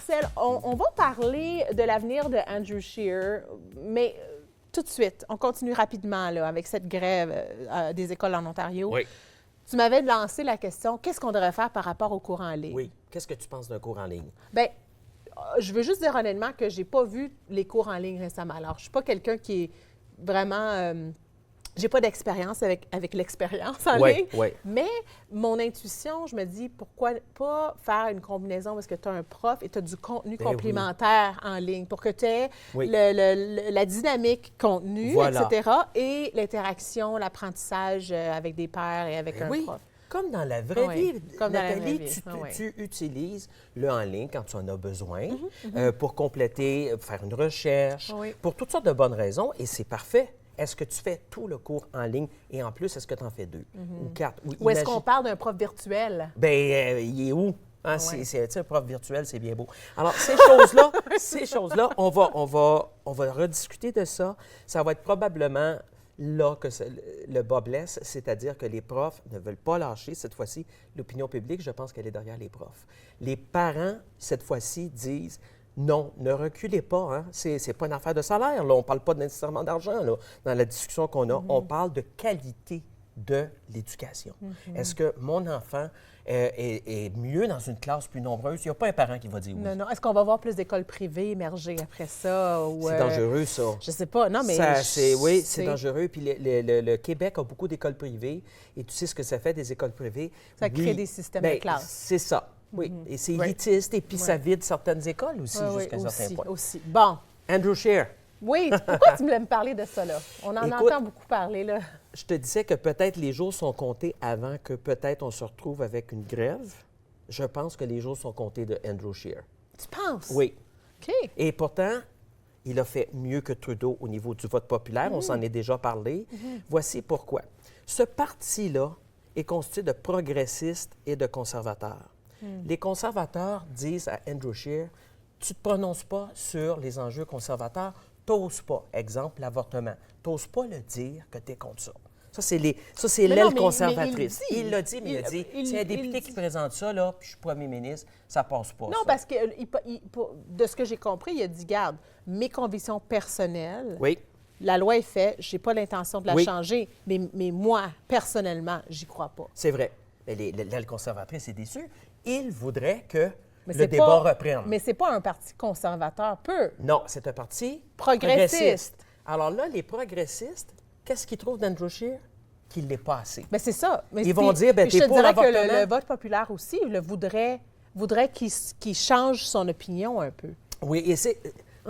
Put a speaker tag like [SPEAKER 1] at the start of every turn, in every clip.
[SPEAKER 1] Marcel, on va parler de l'avenir de Andrew Scheer, mais tout de suite, on continue rapidement là, avec cette grève des écoles en Ontario.
[SPEAKER 2] Oui.
[SPEAKER 1] Tu m'avais lancé la question, qu'est-ce qu'on devrait faire par rapport aux cours en ligne?
[SPEAKER 2] Oui. Qu'est-ce que tu penses d'un cours en ligne?
[SPEAKER 1] Bien, je veux juste dire honnêtement que j'ai pas vu les cours en ligne récemment. Alors, je suis pas quelqu'un qui est vraiment... j'ai pas d'expérience avec l'expérience en ligne, mais mon intuition, je me dis, pourquoi pas faire une combinaison parce que tu as un prof et tu as du contenu complémentaire en ligne pour que tu aies la dynamique contenu, etc., et l'interaction, l'apprentissage avec des pairs et avec un prof.
[SPEAKER 2] Comme dans la vraie vie.
[SPEAKER 1] Comme dans la vraie
[SPEAKER 2] Nathalie,
[SPEAKER 1] vie.
[SPEAKER 2] tu utilises le en ligne quand tu en as besoin pour compléter, faire une recherche, pour toutes sortes de bonnes raisons, et c'est parfait. Est-ce que tu fais tout le cours en ligne et en plus, est-ce que tu en fais 2 ou 4?
[SPEAKER 1] Ou est-ce qu'on parle d'un prof virtuel?
[SPEAKER 2] Bien, il est où? Hein, c'est un prof virtuel, c'est bien beau. Alors, ces choses-là, on va rediscuter de ça. Ça va être probablement là que le bas blesse, c'est-à-dire que les profs ne veulent pas lâcher. Cette fois-ci, l'opinion publique, je pense qu'elle est derrière les profs. Les parents, cette fois-ci, disent non, ne reculez pas. Hein? C'est pas une affaire de salaire. Là. On ne parle pas nécessairement d'argent là, dans la discussion qu'on a. On parle de qualité de l'éducation. Est-ce que mon enfant est mieux dans une classe plus nombreuse? Il n'y a pas un parent qui va dire oui.
[SPEAKER 1] Non. Est-ce qu'on va voir plus d'écoles privées émerger après ça?
[SPEAKER 2] C'est dangereux, ça.
[SPEAKER 1] Je sais pas. Non, mais...
[SPEAKER 2] c'est dangereux. Puis le Québec a beaucoup d'écoles privées. Et tu sais ce que ça fait des écoles privées?
[SPEAKER 1] Ça crée des systèmes de classe.
[SPEAKER 2] C'est ça. Oui. Et c'est élitiste. Et puis ça vide certaines écoles aussi, jusqu'à un certain point.
[SPEAKER 1] Aussi. Bon.
[SPEAKER 2] Andrew Scheer.
[SPEAKER 1] Oui. Pourquoi tu voulais me parler de ça, là? On en entend beaucoup parler, là.
[SPEAKER 2] Je te disais que peut-être les jours sont comptés avant que peut-être on se retrouve avec une grève. Je pense que les jours sont comptés de Andrew Scheer.
[SPEAKER 1] Tu penses?
[SPEAKER 2] Oui.
[SPEAKER 1] OK.
[SPEAKER 2] Et pourtant, il a fait mieux que Trudeau au niveau du vote populaire. On s'en est déjà parlé. Voici pourquoi. Ce parti-là est constitué de progressistes et de conservateurs. Les conservateurs disent à Andrew Scheer, tu ne te prononces pas sur les enjeux conservateurs, t'oses pas. Exemple, l'avortement. T'oses pas le dire que tu es contre ça. Ça, c'est l'aile conservatrice. Il l'a dit, mais il a dit, c'est un député qui présente ça, là, puis je suis premier ministre, ça passe pas.
[SPEAKER 1] Non, ça. Parce que de ce que j'ai compris, il a dit, garde, mes convictions personnelles, la loi est faite, je n'ai pas l'intention de la changer, mais moi, personnellement, j'y crois pas.
[SPEAKER 2] C'est vrai. L'aile conservatrice est déçue. Il voudrait que le débat reprenne.
[SPEAKER 1] Mais c'est pas un parti conservateur peu.
[SPEAKER 2] Non, c'est un parti
[SPEAKER 1] progressiste.
[SPEAKER 2] Alors là, les progressistes, qu'est-ce qu'ils trouvent d'Andrew Scheer? Qu'il ne l'est pas assez.
[SPEAKER 1] Bien, c'est ça. Mais
[SPEAKER 2] ils vont dire,
[SPEAKER 1] t'es pour l'avortement. Je te dirais que le vote populaire aussi voudrait qu'il change son opinion un peu.
[SPEAKER 2] Oui, et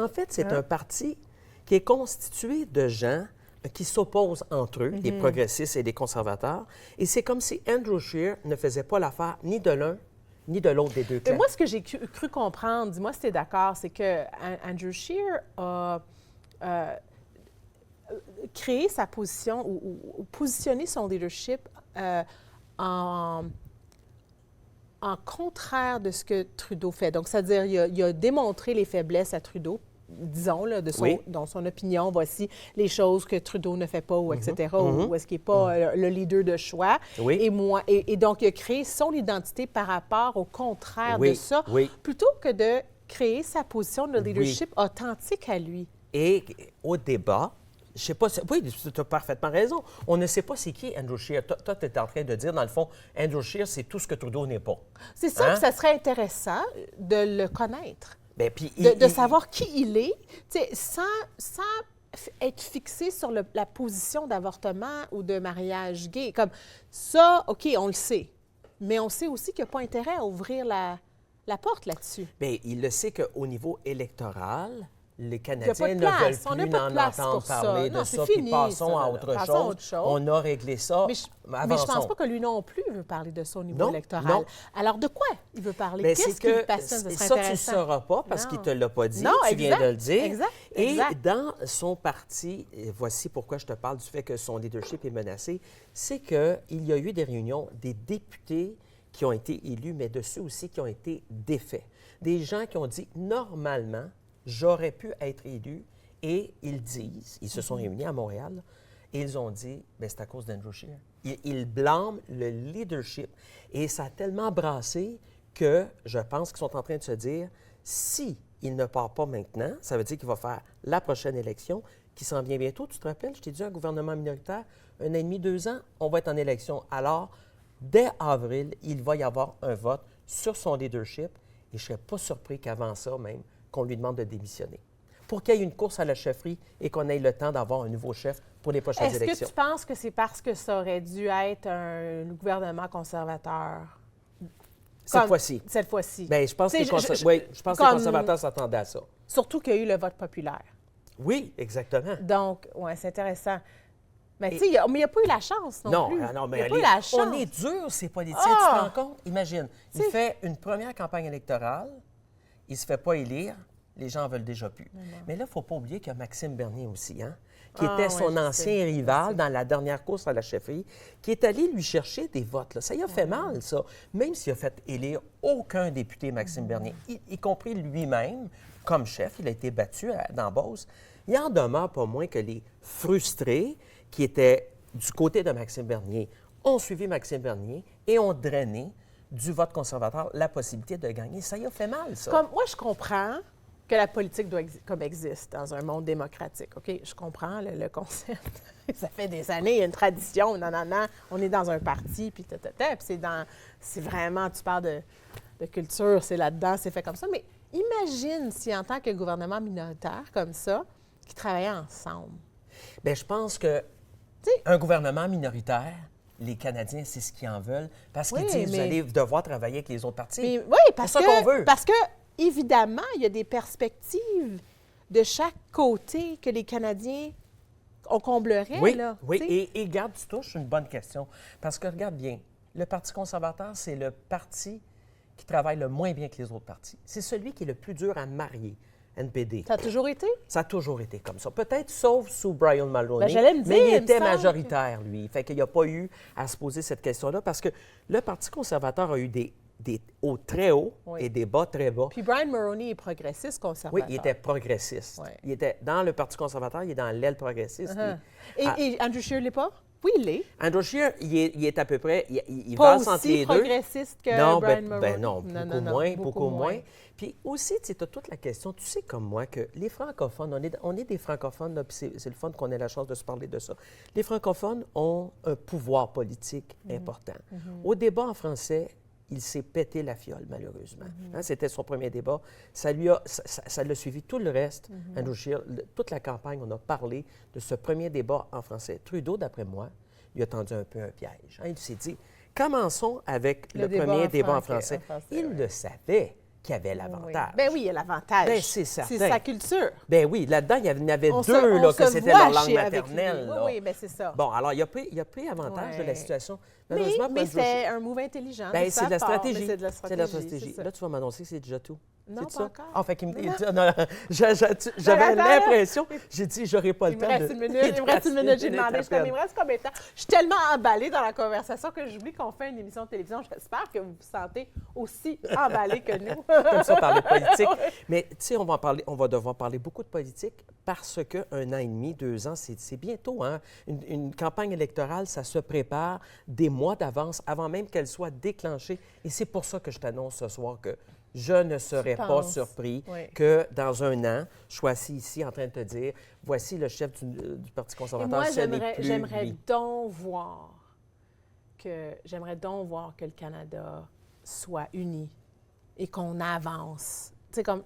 [SPEAKER 2] en fait, c'est un parti qui est constitué de gens qui s'opposent entre eux, les progressistes et les conservateurs. Et c'est comme si Andrew Scheer ne faisait pas l'affaire ni de l'un ni de l'autre des deux clans.
[SPEAKER 1] Moi, ce que j'ai cru comprendre, dis-moi si tu es d'accord, c'est que Andrew Scheer a créé sa position ou positionné son leadership en contraire de ce que Trudeau fait. Donc, c'est-à-dire, il a démontré les faiblesses à Trudeau, disons, là, dans son opinion, voici les choses que Trudeau ne fait pas, ou etc., ou est-ce qu'il n'est pas le leader de choix. Et donc, il a créé son identité par rapport au contraire de ça, plutôt que de créer sa position de leadership authentique à lui.
[SPEAKER 2] Et au débat, je sais pas, oui, tu as parfaitement raison. On ne sait pas c'est qui Andrew Scheer. Toi, tu es en train de dire, dans le fond, Andrew Scheer, c'est tout ce que Trudeau n'est pas.
[SPEAKER 1] C'est ça, que ça serait intéressant de le connaître.
[SPEAKER 2] Bien, puis
[SPEAKER 1] de savoir qui il est, sans être fixé sur la position d'avortement ou de mariage gay. Comme ça, OK, on le sait. Mais on sait aussi qu'il n'y a pas intérêt à ouvrir la porte là-dessus.
[SPEAKER 2] Bien, il le sait qu'au niveau électoral, les Canadiens ne veulent plus en entendre parler de ça, puis passons à autre chose. On a réglé ça.
[SPEAKER 1] Mais je ne pense pas que lui non plus veut parler de ça au niveau électoral. Non. Alors, de quoi il veut parler? Qu'est-ce qui passionne? Ça serait intéressant.
[SPEAKER 2] Ça, tu ne sauras pas parce qu'il ne te l'a pas dit.
[SPEAKER 1] Non,
[SPEAKER 2] tu viens de le dire.
[SPEAKER 1] Exact.
[SPEAKER 2] Et dans son parti, et voici pourquoi je te parle du fait que son leadership est menacé, c'est qu'il y a eu des réunions des députés qui ont été élus, mais de ceux aussi qui ont été défaits. Des gens qui ont dit, normalement, j'aurais pu être élu, et ils se sont réunis à Montréal, et ils ont dit, bien, c'est à cause d'Andrew Scheer. Ils blâment le leadership. Et ça a tellement brassé que je pense qu'ils sont en train de se dire, Si il ne part pas maintenant, ça veut dire qu'il va faire la prochaine élection qui s'en vient bientôt. Tu te rappelles, je t'ai dit un gouvernement minoritaire, 1 an et demi, 2 ans, on va être en élection. Alors, dès avril, il va y avoir un vote sur son leadership et je ne serais pas surpris qu'avant ça même, qu'on lui demande de démissionner. Pour qu'il y ait une course à la chefferie et qu'on ait le temps d'avoir un nouveau chef pour les prochaines élections.
[SPEAKER 1] Est-ce que tu penses que c'est parce que ça aurait dû être un gouvernement conservateur?
[SPEAKER 2] Cette fois-ci.
[SPEAKER 1] Cette fois-ci.
[SPEAKER 2] Bien, je pense que les conservateurs s'attendaient à ça.
[SPEAKER 1] Surtout qu'il y a eu le vote populaire.
[SPEAKER 2] Oui, exactement.
[SPEAKER 1] Donc, oui, c'est intéressant. Mais tu sais, il n'y a pas eu la chance non plus.
[SPEAKER 2] Non, mais
[SPEAKER 1] il n'y a pas eu la chance.
[SPEAKER 2] On est dur, ces politiciens, tu te rends compte? Imagine, il fait une première campagne électorale, il ne se fait pas élire, les gens en veulent déjà plus. Mais là, il ne faut pas oublier qu'il y a Maxime Bernier aussi, hein, qui était son ancien rival dans la dernière course à la chefferie, qui est allé lui chercher des votes. Là. Ça y a fait mal, ça. Même s'il a fait élire aucun député, Maxime Bernier, y compris lui-même, comme chef, il a été battu dans Beauce. Il en demeure pas moins que les frustrés qui étaient du côté de Maxime Bernier ont suivi Maxime Bernier et ont drainé du vote conservateur la possibilité de gagner. Ça y a fait mal, ça.
[SPEAKER 1] Comme, moi, je comprends que la politique doit existe dans un monde démocratique. OK? Je comprends le concept. Ça fait des années, il y a une tradition, on est dans un parti, puis c'est vraiment, tu parles de culture, c'est là-dedans, c'est fait comme ça. Mais imagine si, en tant que gouvernement minoritaire comme ça, qui travaillaient ensemble.
[SPEAKER 2] Bien, je pense que un gouvernement minoritaire, les Canadiens, c'est ce qu'ils en veulent, parce qu'ils disent, vous allez devoir travailler avec les autres partis.
[SPEAKER 1] Mais, oui,
[SPEAKER 2] c'est ça qu'on veut.
[SPEAKER 1] Parce que, évidemment, il y a des perspectives de chaque côté que les Canadiens, on comblerait.
[SPEAKER 2] Oui,
[SPEAKER 1] là,
[SPEAKER 2] oui. Et regarde, tu touches une bonne question. Parce que, regarde bien, le Parti conservateur, c'est le parti qui travaille le moins bien que les autres partis. C'est celui qui est le plus dur à marier. NPD.
[SPEAKER 1] Ça a toujours été?
[SPEAKER 2] Ça a toujours été comme ça. Peut-être sauf sous Brian Mulroney,
[SPEAKER 1] j'allais me dire,
[SPEAKER 2] mais il était majoritaire, lui. Fait qu'il n'y a pas eu à se poser cette question-là parce que le Parti conservateur a eu des hauts très hauts et des bas très bas.
[SPEAKER 1] Puis Brian Mulroney est progressiste conservateur.
[SPEAKER 2] Oui, il était progressiste. Oui. Il était dans le Parti conservateur, il est dans l'aile progressiste.
[SPEAKER 1] Et Andrew Scheer l'est pas? Oui, il l'est.
[SPEAKER 2] Andrew Scheer, il est à peu près... Il
[SPEAKER 1] pas
[SPEAKER 2] va entre les deux.
[SPEAKER 1] progressiste que Brian Mulroney?
[SPEAKER 2] Non, beaucoup moins. Puis aussi, tu as toute la question, tu sais comme moi, que les francophones, on est des francophones, là, puis c'est le fun qu'on ait la chance de se parler de ça. Les francophones ont un pouvoir politique important. Au débat en français, il s'est pété la fiole, malheureusement. C'était son premier débat. Ça l'a suivi tout le reste. Andrew Scheer, toute la campagne, on a parlé de ce premier débat en français. Trudeau, d'après moi, il a tendu un peu un piège. Il s'est dit, commençons avec le premier débat en français. Il le savait qu'il y avait l'avantage.
[SPEAKER 1] Bien oui, il y a l'avantage.
[SPEAKER 2] Bien, c'est certain.
[SPEAKER 1] C'est sa culture.
[SPEAKER 2] Bien oui, là-dedans, il y en avait deux que c'était leur langue maternelle.
[SPEAKER 1] Oui, bien c'est ça.
[SPEAKER 2] Bon, alors, il a pris avantage de la situation.
[SPEAKER 1] Mais c'est un move intelligent.
[SPEAKER 2] Bien, c'est de la stratégie.
[SPEAKER 1] C'est de la stratégie.
[SPEAKER 2] Là, tu vas m'annoncer que c'est déjà tout.
[SPEAKER 1] Non, pas encore.
[SPEAKER 2] Ah, fait qu'il me dit... J'avais l'impression... J'ai dit, j'aurais pas le temps de...
[SPEAKER 1] Il me reste une minute, j'ai demandé. Il me reste combien de temps? Je suis tellement emballée dans la conversation que j'oublie qu'on fait une émission de télévision. J'espère que vous vous sentez aussi emballée que nous.
[SPEAKER 2] Comme ça, parler de politique. Mais, tu sais, on va devoir parler beaucoup de politique parce qu'un an et demi, 2 ans, c'est bientôt, hein? Une campagne électorale, ça se prépare des mois d'avance, avant même qu'elle soit déclenchée. Et c'est pour ça que je t'annonce ce soir que je ne serais pas surpris que dans 1 an, je sois assis ici en train de te dire, voici le chef du Parti conservateur.
[SPEAKER 1] Et moi, j'aimerais donc voir que le Canada soit uni et qu'on avance. Tu sais, comme,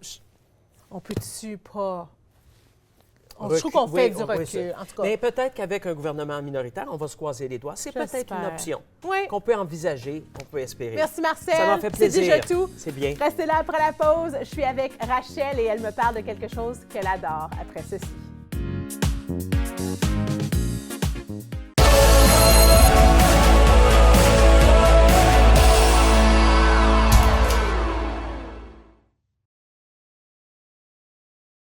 [SPEAKER 1] on peut-tu pas... Je trouve qu'on fait du recul, en tout cas.
[SPEAKER 2] Mais peut-être qu'avec un gouvernement minoritaire, on va se croiser les doigts. C'est peut-être une option qu'on peut envisager, qu'on peut espérer.
[SPEAKER 1] Merci, Marcel.
[SPEAKER 2] Ça m'a fait plaisir.
[SPEAKER 1] C'est déjà tout.
[SPEAKER 2] C'est bien.
[SPEAKER 1] Restez là après la pause. Je suis avec Rachel et elle me parle de quelque chose qu'elle adore après ceci.